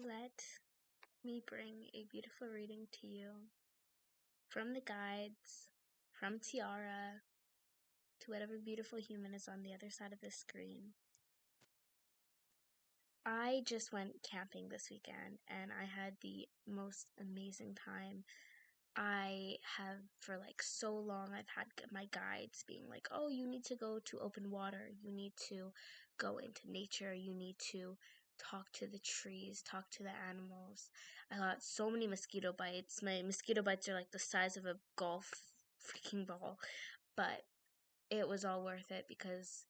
Let me bring a beautiful reading to you from the guides, from Tiara, to whatever beautiful human is on the other side of the screen. I just went camping this weekend and I had the most amazing time. I have, for like so long, I've had my guides being like, oh, you need to go to open water, you need to go into nature, you need to talk to the trees, talk to the animals. I got so many mosquito bites. My mosquito bites are like the size of a golf freaking ball, but it was all worth it because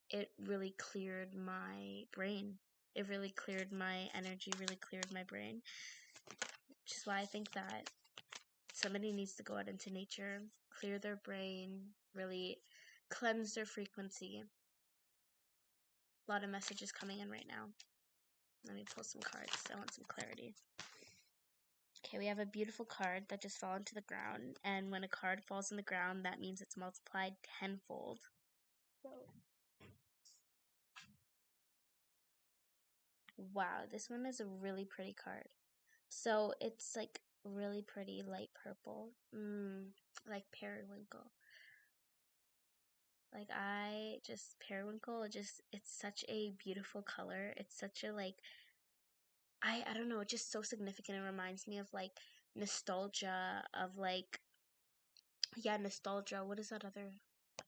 it really cleared my brain. It really cleared my energy, really cleared my brain, which is why I think that somebody needs to go out into nature, clear their brain, really cleanse their frequency. A lot of messages coming in right now. Let me pull some cards. I want some clarity. Okay, we have a beautiful card that just fell into the ground, and when a card falls in the ground, that means it's multiplied tenfold. So, wow, this one is a really pretty card. So it's like really pretty light purple, like periwinkle. Like periwinkle, it's such a beautiful color. It's such a like, I don't know, it's just so significant. It reminds me of like nostalgia, of like, yeah, nostalgia. What is that other?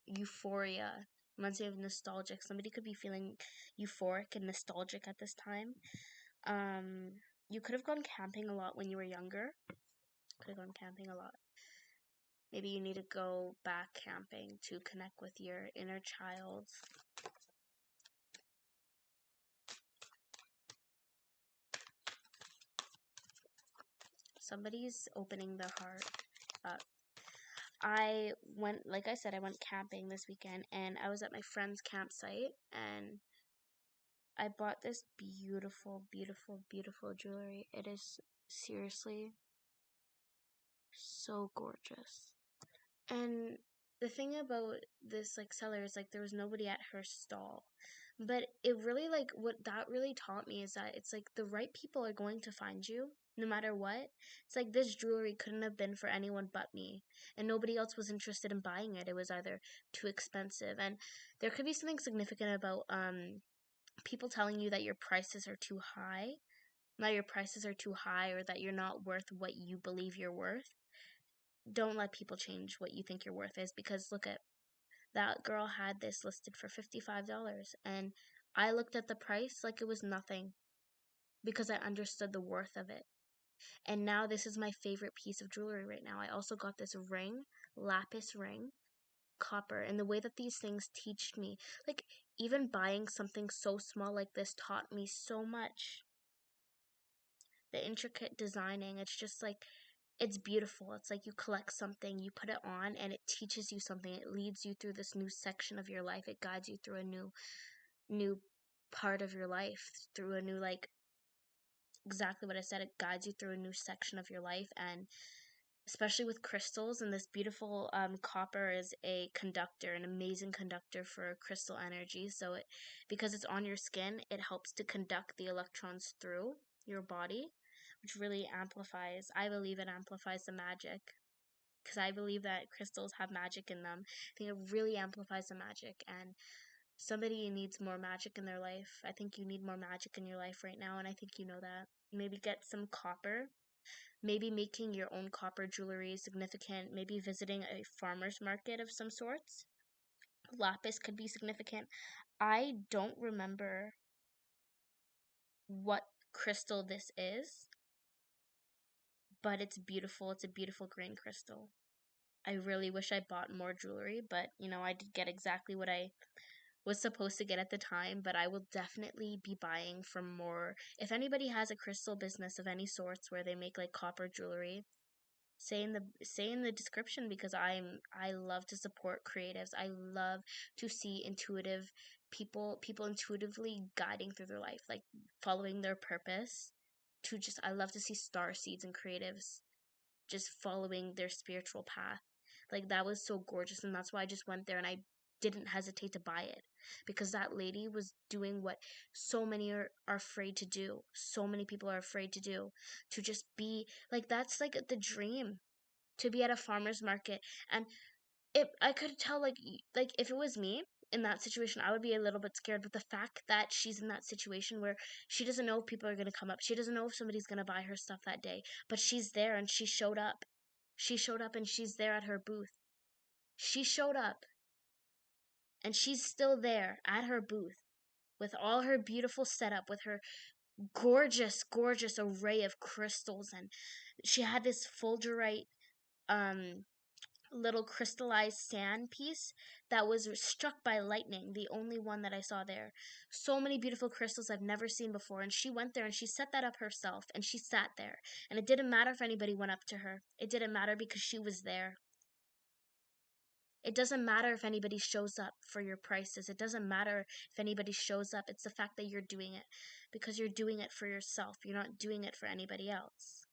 Euphoria. Reminds me of nostalgic. Somebody could be feeling euphoric and nostalgic at this time. You could have gone camping a lot when you were younger. Could have gone camping a lot. Maybe you need to go back camping to connect with your inner child. Somebody's opening their heart up. I went, like I said, I went camping this weekend and I was at my friend's campsite and I bought this beautiful, beautiful, beautiful jewelry. It is seriously so gorgeous. And the thing about this like seller is like there was nobody at her stall. But it really like what that really taught me is that it's like the right people are going to find you no matter what. It's like this jewelry couldn't have been for anyone but me, and nobody else was interested in buying it. It was either too expensive, and there could be something significant about people telling you that your prices are too high, that your prices are too high, or that you're not worth what you believe you're worth. Don't let people change what you think your worth is, because look at that girl had this listed for $55 and I looked at the price like it was nothing because I understood the worth of it. And now this is my favorite piece of jewelry right now. I also got this ring, lapis ring, copper, and the way that these things teach me, like even buying something so small like this taught me so much. The intricate designing, it's just like it's beautiful. It's like you collect something, you put it on, and it teaches you something. It leads you through this new section of your life. It guides you through a new part of your life, through a new like exactly what I said. It guides you through a new section of your life, and especially with crystals and this beautiful copper is a conductor, an amazing conductor for crystal energy. So it because it's on your skin, it helps to conduct the electrons through your body, which really amplifies, I believe it amplifies the magic, because I believe that crystals have magic in them. I think it really amplifies the magic, and somebody needs more magic in their life. I think you need more magic in your life right now, and I think you know that. Maybe get some copper. Maybe making your own copper jewelry is significant. Maybe visiting a farmer's market of some sorts. Lapis could be significant. I don't remember what crystal this is, but it's beautiful. It's a beautiful green crystal. I really wish I bought more jewelry, but I did get exactly what I was supposed to get at the time, but I will definitely be buying from more. If anybody has a crystal business of any sorts where they make like copper jewelry, say in the description, because I love to support creatives. I love to see intuitive people intuitively guiding through their life, like following their purpose. I love to see star seeds and creatives just following their spiritual path. Like that was so gorgeous, and that's why I just went there and I didn't hesitate to buy it, because that lady was doing what so many are afraid to do. So many people are afraid to do, to just be like, that's like the dream, to be at a farmer's market. And if I could tell, like if it was me in that situation, I would be a little bit scared. But the fact that she's in that situation where she doesn't know if people are going to come up, she doesn't know if somebody's going to buy her stuff that day, but she's there and she showed up. She showed up and she's there at her booth. She showed up and she's still there at her booth with all her beautiful setup, with her gorgeous, gorgeous array of crystals. And she had this fulgurite um little crystallized sand piece that was struck by lightning, the only one that I saw there. So many beautiful crystals I've never seen before. And she went there and she set that up herself and she sat there. And it didn't matter if anybody went up to her. It didn't matter because she was there. It doesn't matter if anybody shows up for your prices. It doesn't matter if anybody shows up. It's the fact that you're doing it, because you're doing it for yourself. You're not doing it for anybody else.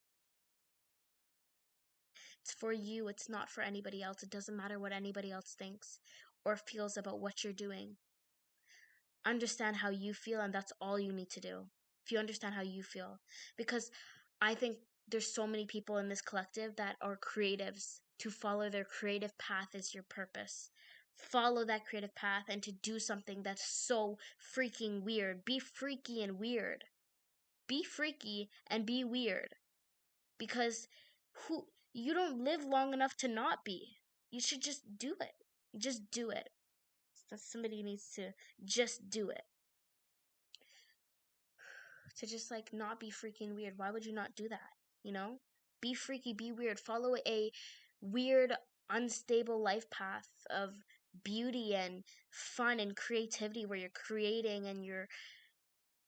It's for you. It's not for anybody else. It doesn't matter what anybody else thinks or feels about what you're doing. Understand how you feel, and that's all you need to do. If you understand how you feel, because I think there's so many people in this collective that are creatives. To follow their creative path is your purpose. Follow that creative path and to do something that's so freaking weird. Be freaky and weird. Be freaky and be weird, because who you don't live long enough to not be. You should just do it. Just do it. Somebody needs to just do it. To just like not be freaking weird. Why would you not do that? You know? Be freaky, be weird. Follow a weird, unstable life path of beauty and fun and creativity, where you're creating and you're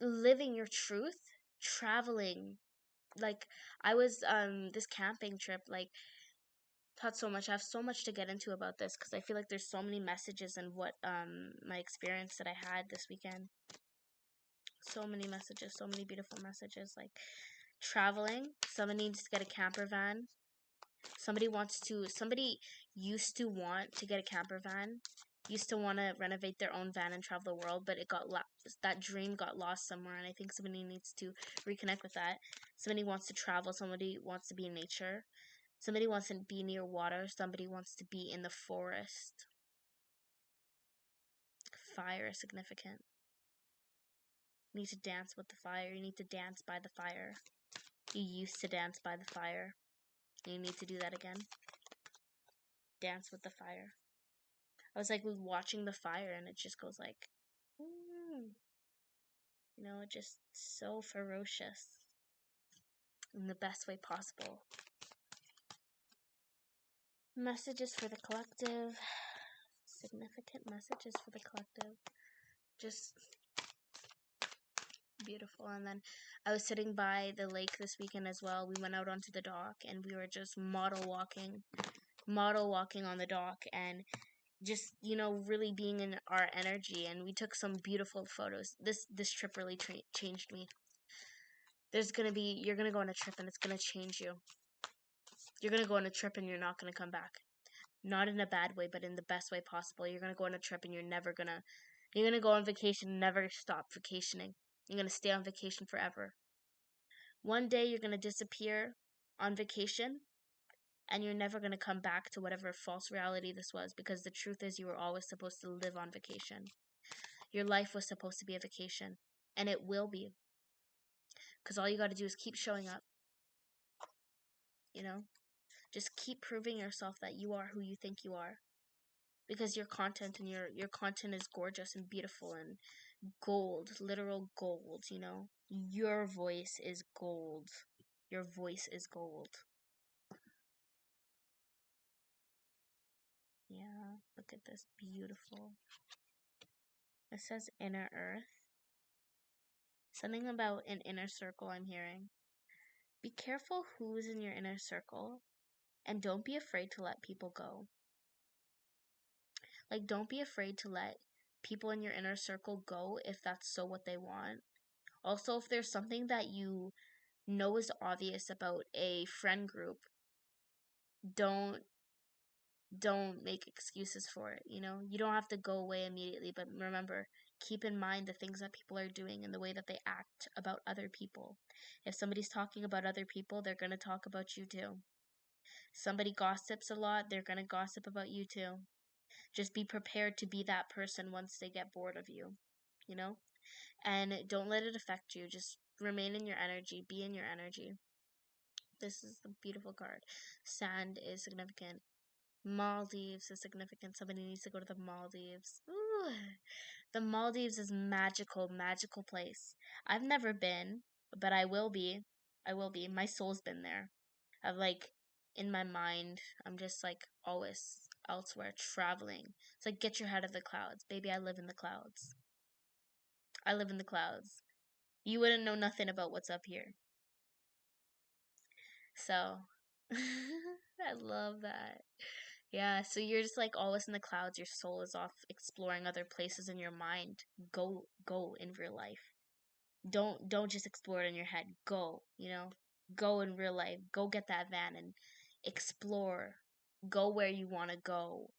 living your truth, traveling. Like I was this camping trip, like, taught so much. I have so much to get into about this, because I feel like there's so many messages in what my experience that I had this weekend. So many messages, so many beautiful messages. Like traveling, somebody needs to get a camper van. Somebody used to want to get a camper van, used to want to renovate their own van and travel the world, but it got that dream got lost somewhere. And I think somebody needs to reconnect with that. Somebody wants to travel, somebody wants to be in nature, somebody wants to be near water, somebody wants to be in the forest. Fire is significant. You need to dance with the fire. You need to dance by the fire. You used to dance by the fire. You need to do that again. Dance with the fire. I was like watching the fire, and it just goes like, just so ferocious in the best way possible. Messages for the collective. Significant messages for the collective. Just beautiful. And then I was sitting by the lake this weekend as well. We went out onto the dock and we were just model walking on the dock, and just really being in our energy. And we took some beautiful photos. This trip really changed me. You're gonna go on a trip and it's gonna change you. You're gonna go on a trip and you're not gonna come back. Not in a bad way, but in the best way possible. You're gonna go on a trip and you're gonna go on vacation and never stop vacationing. You're gonna stay on vacation forever. One day you're gonna disappear on vacation, and you're never gonna come back to whatever false reality this was, because the truth is you were always supposed to live on vacation. Your life was supposed to be a vacation, and it will be. Because all you gotta do is keep showing up. Just keep proving yourself that you are who you think you are. Because your content and your content is gorgeous and beautiful and gold, literal gold, Your voice is gold. Your voice is gold. Yeah, look at this, beautiful. It says inner earth. Something about an inner circle I'm hearing. Be careful who's in your inner circle, and don't be afraid to let people go. Like, don't be afraid to let people in your inner circle go if that's so what they want. Also, if there's something that you know is obvious about a friend group, don't don't make excuses for it, you know? You don't have to go away immediately, but remember, keep in mind the things that people are doing and the way that they act about other people. If somebody's talking about other people, they're going to talk about you too. Somebody gossips a lot, they're going to gossip about you too. Just be prepared to be that person once they get bored of you, you know? And don't let it affect you. Just remain in your energy, be in your energy. This is a beautiful card. Sand is significant. Maldives is significant. Somebody needs to go to the Maldives. Ooh. The Maldives is magical, magical place. I've never been, but I will be. I will be. My soul's been there. I've like in my mind, I'm just like always elsewhere traveling. It's like get your head of the clouds. Baby, I live in the clouds. I live in the clouds. You wouldn't know nothing about what's up here. So I love that. Yeah, so you're just like always in the clouds. Your soul is off exploring other places in your mind. Go in real life. Don't just explore it in your head. Go, you know? Go in real life. Go get that van and explore. Go where you want to go.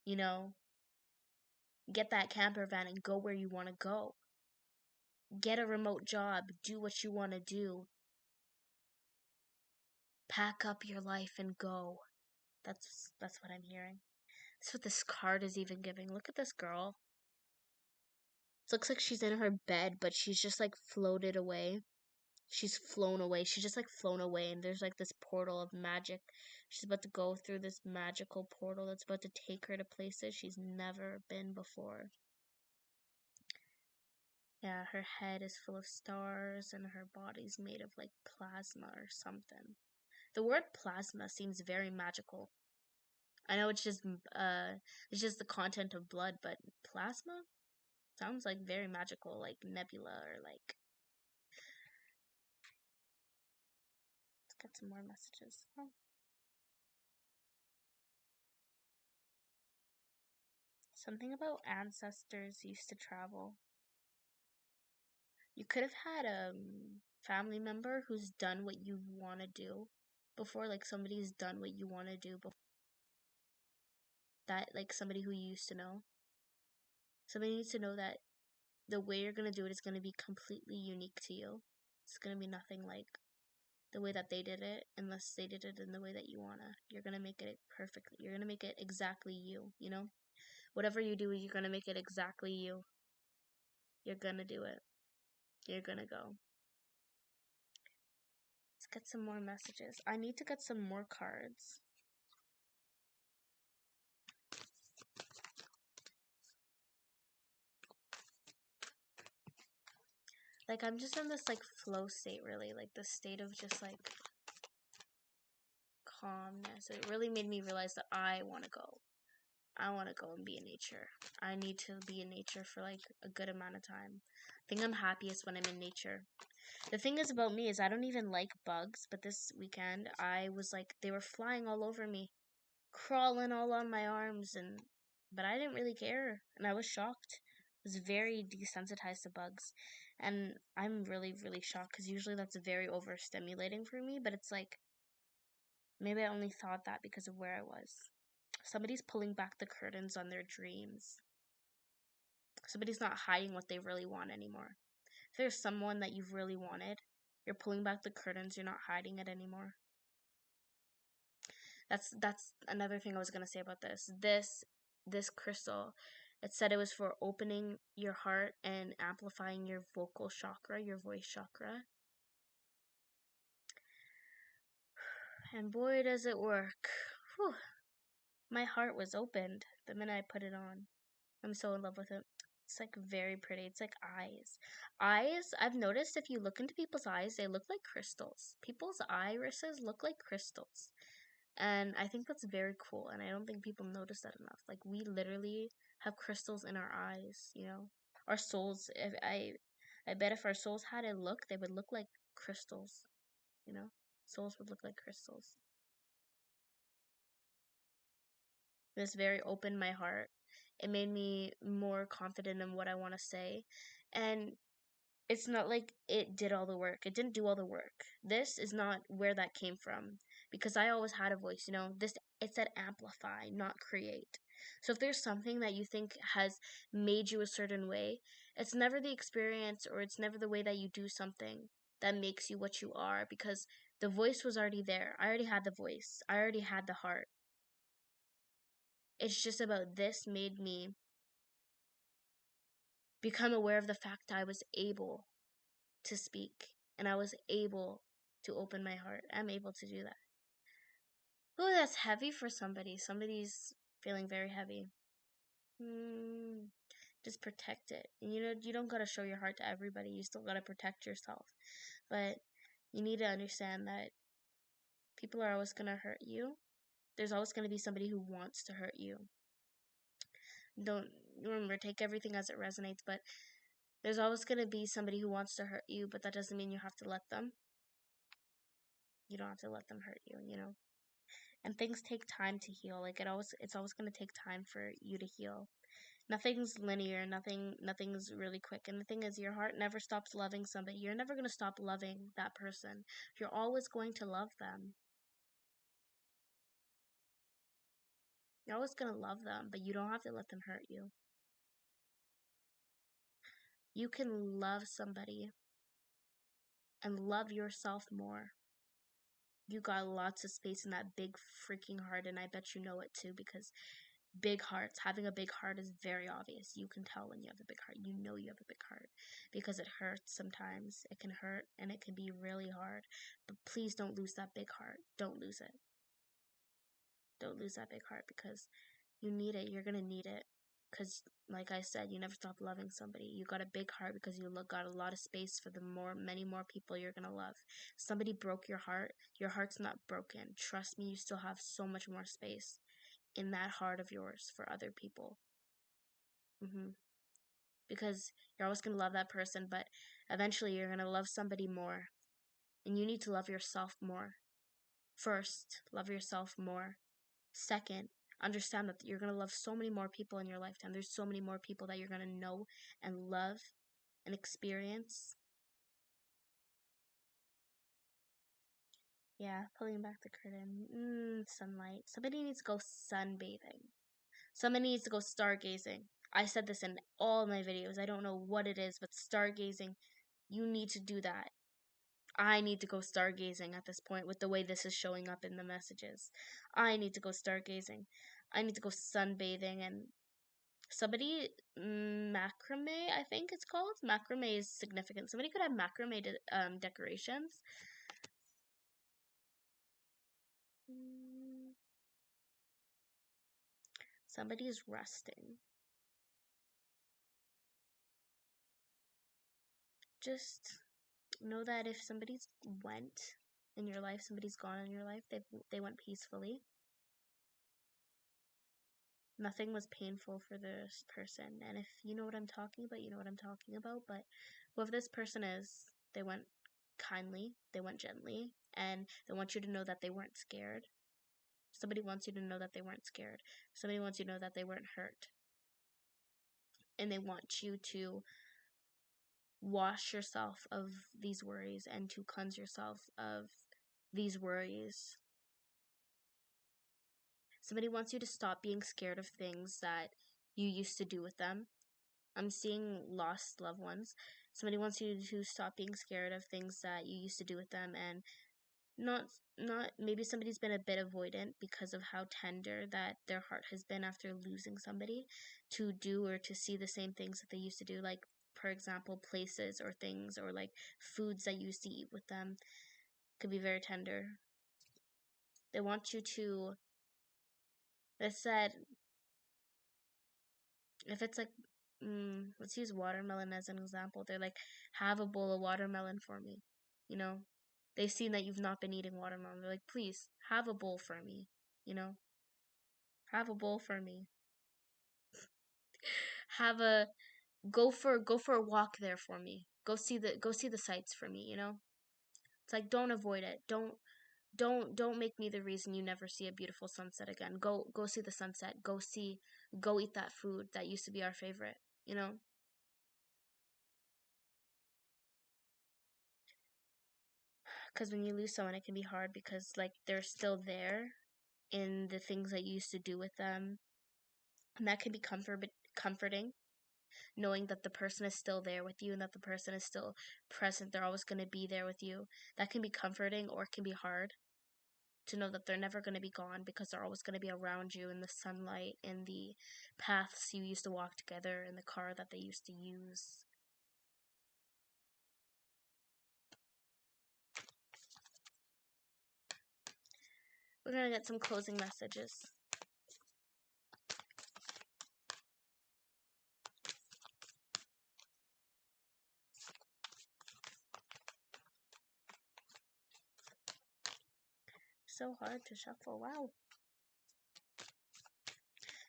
You know? Get that camper van and go where you want to go. Get a remote job. Do what you want to do. Pack up your life and go. That's what I'm hearing. That's what this card is even giving. Look at this girl. It looks like she's in her bed, but she's just like floated away. She's flown away. She's just like flown away, and there's like this portal of magic. She's about to go through this magical portal that's about to take her to places she's never been before. Yeah, her head is full of stars, and her body's made of like plasma or something. The word plasma seems very magical. I know it's just the content of blood, but plasma sounds like very magical, like nebula or like. Let's get some more messages. Oh. Something about ancestors used to travel. You could have had a family member who's done what you want to do before, like somebody's done what you want to do before. That, like somebody who you used to know. Somebody needs to know that the way you're going to do it is going to be completely unique to you. It's going to be nothing like the way that they did it, unless they did it in the way that you want to. You're going to make it perfectly. You're going to make it exactly you, you know? Whatever you do, you're going to make it exactly you. You're going to do it. You're going to go. Let's get some more messages. I need to get some more cards. Like, I'm just in this, like, flow state, really. Like, the state of just, like, calmness. It really made me realize that I want to go. I want to go and be in nature. I need to be in nature for, like, a good amount of time. I think I'm happiest when I'm in nature. The thing is about me is I don't even like bugs, but this weekend I was, like, they were flying all over me. Crawling all on my arms, but I didn't really care, and I was shocked. I was very desensitized to bugs, and I'm really, really shocked because usually that's very overstimulating for me, but it's like maybe I only thought that because of where I was. Somebody's pulling back the curtains on their dreams. Somebody's not hiding what they really want anymore. If there's someone that you've really wanted, you're pulling back the curtains, you're not hiding it anymore. That's another thing I was gonna say about this crystal. It said it was for opening your heart and amplifying your vocal chakra, your voice chakra. And boy, does it work. Whew. My heart was opened the minute I put it on. I'm so in love with it. It's like very pretty. It's like eyes. Eyes, I've noticed if you look into people's eyes, they look like crystals. People's irises look like crystals. And I think that's very cool, and I don't think people notice that enough. Like, we literally have crystals in our eyes, you know? Our souls, if I bet if our souls had a look, they would look like crystals, you know? Souls would look like crystals. This very opened my heart. It made me more confident in what I want to say. And it's not like it did all the work. It didn't do all the work. This is not where that came from because I always had a voice, you know. This It said amplify, not create. So if there's something that you think has made you a certain way, it's never the experience or it's never the way that you do something that makes you what you are, because the voice was already there. I already had the voice. I already had the heart. It's just about this made me become aware of the fact I was able to speak and I was able to open my heart. I'm able to do that. Oh, that's heavy for somebody. Somebody's feeling very heavy. Just protect it. And you don't gotta show your heart to everybody. You still gotta protect yourself. But you need to understand that people are always gonna hurt you. There's always gonna be somebody who wants to hurt you. Don't remember, take everything as it resonates, but there's always gonna be somebody who wants to hurt you, but that doesn't mean you have to let them. You don't have to let them hurt you. And things take time to heal. Like it's always gonna take time for you to heal. Nothing's linear, nothing's really quick. And the thing is, your heart never stops loving somebody. You're never going to stop loving that person. You're always going to love them. You're always going to love them, but you don't have to let them hurt you. You can love somebody and love yourself more. You got lots of space in that big freaking heart, and I bet you know it too, because big hearts, having a big heart is very obvious. You can tell when you have a big heart. You know you have a big heart because it hurts sometimes. It can hurt and it can be really hard. But please don't lose that big heart. Don't lose it. Don't lose that big heart because you need it. You're going to need it. Because, like I said, you never stop loving somebody. You got a big heart because you got a lot of space for many more people you're going to love. Somebody broke your heart. Your heart's not broken. Trust me, you still have so much more space in that heart of yours for other people. Because you're always going to love that person, but eventually you're going to love somebody more. And you need to love yourself more. First, love yourself more. Second, understand that you're going to love so many more people in your lifetime. There's so many more people that you're going to know and love and experience. Yeah, pulling back the curtain. Sunlight. Somebody needs to go sunbathing. Somebody needs to go stargazing. I said this in all my videos. I don't know what it is, but stargazing, you need to do that. I need to go stargazing at this point with the way this is showing up in the messages. I need to go stargazing. I need to go sunbathing and somebody macrame, I think it's called. Macrame is significant. Somebody could have macrame decorations. Somebody's resting. Just know that if somebody's went in your life, somebody's gone in your life, they went peacefully. Nothing was painful for this person. And if you know what I'm talking about, you know what I'm talking about. But whoever this person is, they went kindly, they went gently, and they want you to know that they weren't scared. Somebody wants you to know that they weren't scared. Somebody wants you to know that they weren't hurt. And they want you to wash yourself of these worries and to cleanse yourself of these worries. Somebody wants you to stop being scared of things that you used to do with them. I'm seeing lost loved ones. Somebody wants you to stop being scared of things that you used to do with them, and not maybe somebody's been a bit avoidant because of how tender that their heart has been after losing somebody, to do or to see the same things that they used to do, like for example places or things or like foods that you used to eat with them could be very tender. They want you to, they said, if it's like let's use watermelon as an example. They're like, have a bowl of watermelon for me. You know, they've seen that you've not been eating watermelon. They're like, please have a bowl for me. You know, have a bowl for me. Have a go for a walk there for me. Go see the sights for me. You know, it's like, don't avoid it. Don't make me the reason you never see a beautiful sunset again. Go see the sunset. Go eat that food that used to be our favorite. You know. Because when you lose someone, it can be hard because like they're still there, in the things that you used to do with them. And that can be comforting, knowing that the person is still there with you and that the person is still present. They're always going to be there with you. That can be comforting, or it can be hard to know that they're never going to be gone, because they're always going to be around you in the sunlight, in the paths you used to walk together, in the car that they used to use. We're going to get some closing messages. So hard to shuffle. Wow.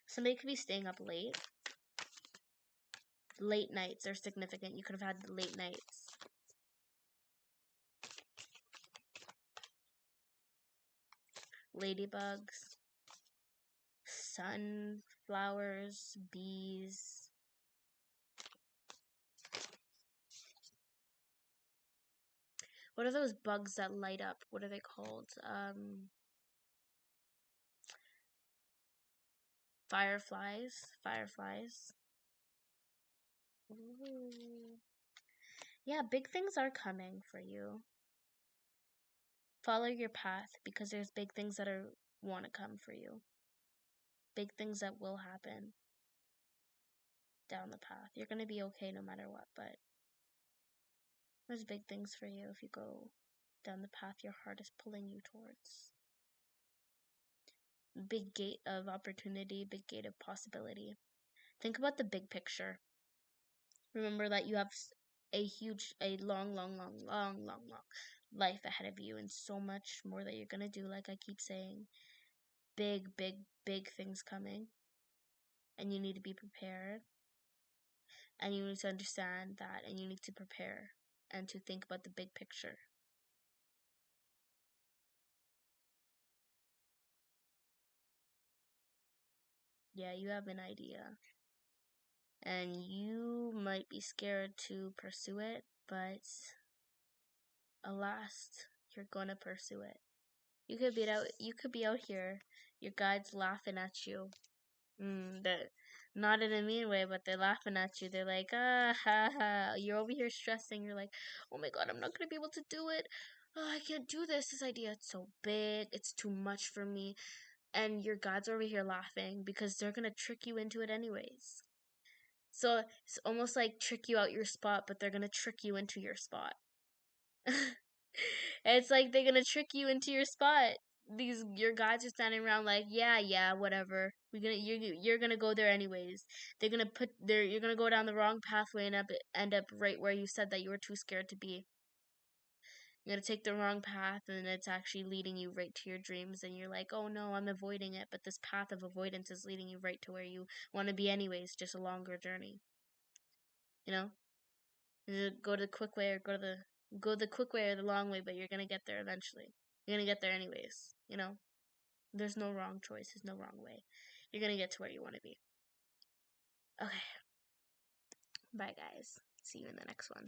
Somebody could be staying up late. Late nights are significant. You could have had late nights. Ladybugs. Sunflowers. Bees. What are those bugs that light up? What are they called? Fireflies. Fireflies. Ooh. Yeah, big things are coming for you. Follow your path, because there's big things that want to come for you. Big things that will happen down the path. You're going to be okay no matter what, but there's big things for you if you go down the path your heart is pulling you towards. Big gate of opportunity, big gate of possibility. Think about the big picture. Remember that you have a long life ahead of you, and so much more that you're gonna do. Like I keep saying, big things coming, and you need to be prepared, and you need to understand that, and you need to prepare and to think about the big picture. Yeah, you have an idea, and you might be scared to pursue it, but alas, you're gonna pursue it. You could be out here, your guides laughing at you. Not in a mean way, but they're laughing at you. They're like, ah, ha, ha. You're over here stressing. You're like, oh my god, I'm not gonna be able to do it. Oh, I can't do this idea. It's so big. It's too much for me. And your guides are over here laughing because they're gonna trick you into it anyways. So it's almost like trick you out your spot, but they're gonna trick you into your spot. It's like they're gonna trick you into your spot. Your guys are standing around like, yeah, whatever. You're gonna go there anyways. You're gonna go down the wrong pathway and end up right where you said that you were too scared to be. You're gonna take the wrong path, and it's actually leading you right to your dreams, and you're like, oh no, I'm avoiding it, but this path of avoidance is leading you right to where you want to be anyways, just a longer journey. You know? Go the quick way or go the quick way or the long way, but you're gonna get there eventually. You're gonna get there anyways, you know? There's no wrong choice, there's no wrong way. You're gonna get to where you wanna be. Okay. Bye guys. See you in the next one.